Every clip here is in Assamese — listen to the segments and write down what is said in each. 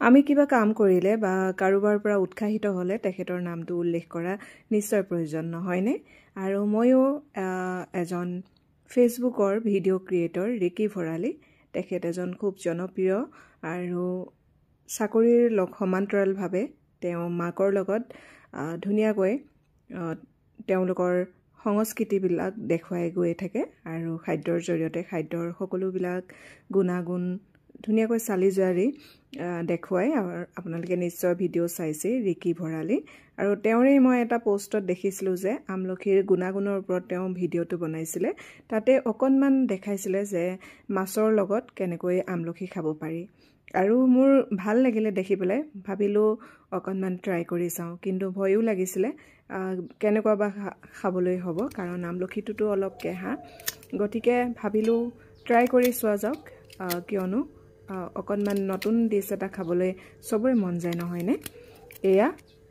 আমি কিবা কাম কৰিলে বা কাৰোবাৰ পৰা উৎসাহিত হ'লে তেখেতৰ নামটো উল্লেখ কৰা নিশ্চয় প্ৰয়োজন নহয়নে আৰু ময়ো এজন ফেচবুকৰ ভিডিঅ' ক্ৰিয়েটৰ ৰিকি ভৰালী তেখেত এজন খুব জনপ্ৰিয় আৰু চাকৰিৰ সমান্তৰালভাৱে তেওঁ মাকৰ লগত ধুনীয়াকৈ তেওঁলোকৰ সংস্কৃতিবিলাক দেখুৱাই গৈ থাকে আৰু খাদ্যৰ জৰিয়তে খাদ্যৰ সকলোবিলাক গুণাগুণ ধুনীয়াকৈ চালি জাৰি দেখুৱাই আপোনালোকে নিশ্চয় ভিডিঅ' চাইছে ৰিকি ভৰালী আৰু তেওঁৰে মই এটা পোষ্টত দেখিছিলোঁ যে আমলখিৰ গুণাগুণৰ ওপৰত তেওঁ ভিডিঅ'টো বনাইছিলে তাতে অকণমান দেখাইছিলে যে মাছৰ লগত কেনেকৈ আমলখি খাব পাৰি আৰু মোৰ ভাল লাগিলে দেখি পেলাই ভাবিলোঁ অকণমান ট্ৰাই কৰি চাওঁ কিন্তু ভয়ো লাগিছিলে কেনেকুৱা বা খাবলৈ হ'ব কাৰণ আমলখিটোতো অলপ কেঁহা গতিকে ভাবিলোঁ ট্ৰাই কৰি চোৱা যাওক কিয়নো অকণমান নতুন ডিছ এটা খাবলৈ চবৰে মন যায় নহয়নে এয়া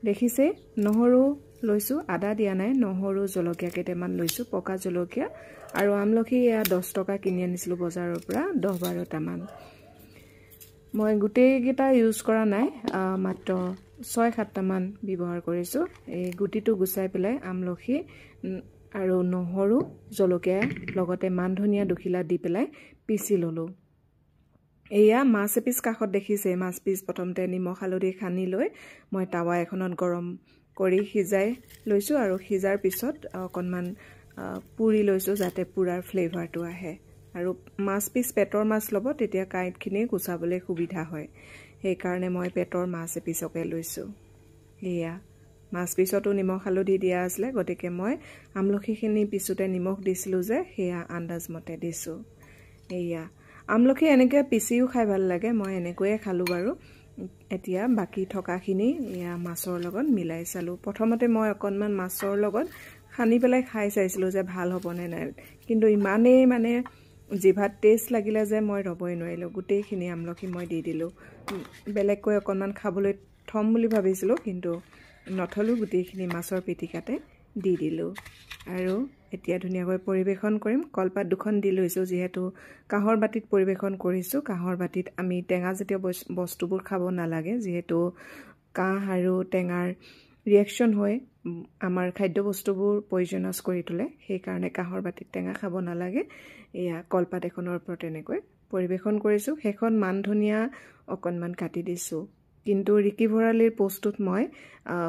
দেখিছে নহৰু লৈছোঁ আদা দিয়া নাই নহৰু জলকীয়া কেইটামান লৈছোঁ পকা জলকীয়া আৰু আমলখি এয়া 10 টকা কিনি আনিছিলোঁ বজাৰৰ পৰা 10-12টামান মই গোটেইকেইটা ইউজ কৰা নাই মাত্ৰ 6-7টামান ব্যৱহাৰ কৰিছোঁ এই গুটিটো গুচাই পেলাই আমলখি আৰু নহৰু জলকীয়া লগতে মান ধনিয়া দুখিলা দি পেলাই পিচি ল'লোঁ এয়া মাছ এপিচ কাষত দেখিছে মাছ পিচ প্ৰথমতে নিমখ হালধি সানি লৈ মই তাৱা এখনত গৰম কৰি সিজাই লৈছোঁ আৰু সিজাৰ পিছত অকণমান পুৰি লৈছোঁ যাতে পুৰাৰ ফ্লেভাৰটো আহে আৰু মাছ পিচ পেটৰ মাছ ল'ব তেতিয়া কাঁইটখিনি গুচাবলৈ সুবিধা হয় সেইকাৰণে মই পেটৰ মাছ এপিচকে লৈছোঁ এয়া মাছ পিছতো নিমখ হালধি দিয়া আছিলে গতিকে মই আমলখিখিনি পিছোতে নিমখ দিছিলোঁ যে সেয়া আন্দাজমতে দিছোঁ এয়া আমলখি এনেকৈ পিচিও খাই ভাল লাগে মই এনেকৈয়ে খালোঁ বাৰু এতিয়া বাকি থকাখিনি এয়া মাছৰ লগত মিলাই চালোঁ প্ৰথমতে মই অকণমান মাছৰ লগত সানি পেলাই খাই চাইছিলোঁ যে ভাল হ'বনে নাই কিন্তু ইমানেই মানে জিভাত টেষ্ট লাগিলে যে মই ৰ'বই নোৱাৰিলোঁ গোটেইখিনি আমলখি মই দি দিলোঁ বেলেগকৈ অকণমান খাবলৈ থম বুলি ভাবিছিলোঁ কিন্তু নথলোঁ গোটেইখিনি মাছৰ পিটিকাতে দি দিলোঁ আৰু এতিয়া ধুনীয়াকৈ পৰিৱেশন কৰিম কলপাত দুখন দি লৈছোঁ যিহেতু কাঁহৰ বাটিত পৰিৱেশন কৰিছোঁ কাঁহৰ বাটিত আমি টেঙাজাতীয় বস্তুবোৰ খাব নালাগে যিহেতু কাঁহ আৰু টেঙাৰ ৰিয়েকশ্যন হৈ আমাৰ খাদ্যবস্তুবোৰ পয়জনাছ কৰি তোলে সেইকাৰণে কাঁহৰ বাটিত টেঙা খাব নালাগে এয়া কলপাত এখনৰ ওপৰত এনেকৈ পৰিৱেশন কৰিছোঁ সেইখন মান ধনিয়া অকণমান কাটি দিছোঁ কিন্তু ৰিকি ভৰালীৰ পোষ্টটোত মই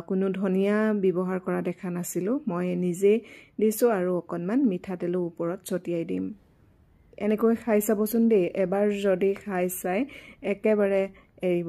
কোনো ধনিয়া ব্যৱহাৰ কৰা দেখা নাছিলোঁ মই নিজে দিছোঁ আৰু অকণমান মিঠাতেলো ওপৰত ছটিয়াই দিম এনেকৈ খাই চাবচোন দেই এবাৰ যদি খাই চাই একেবাৰে এৰিব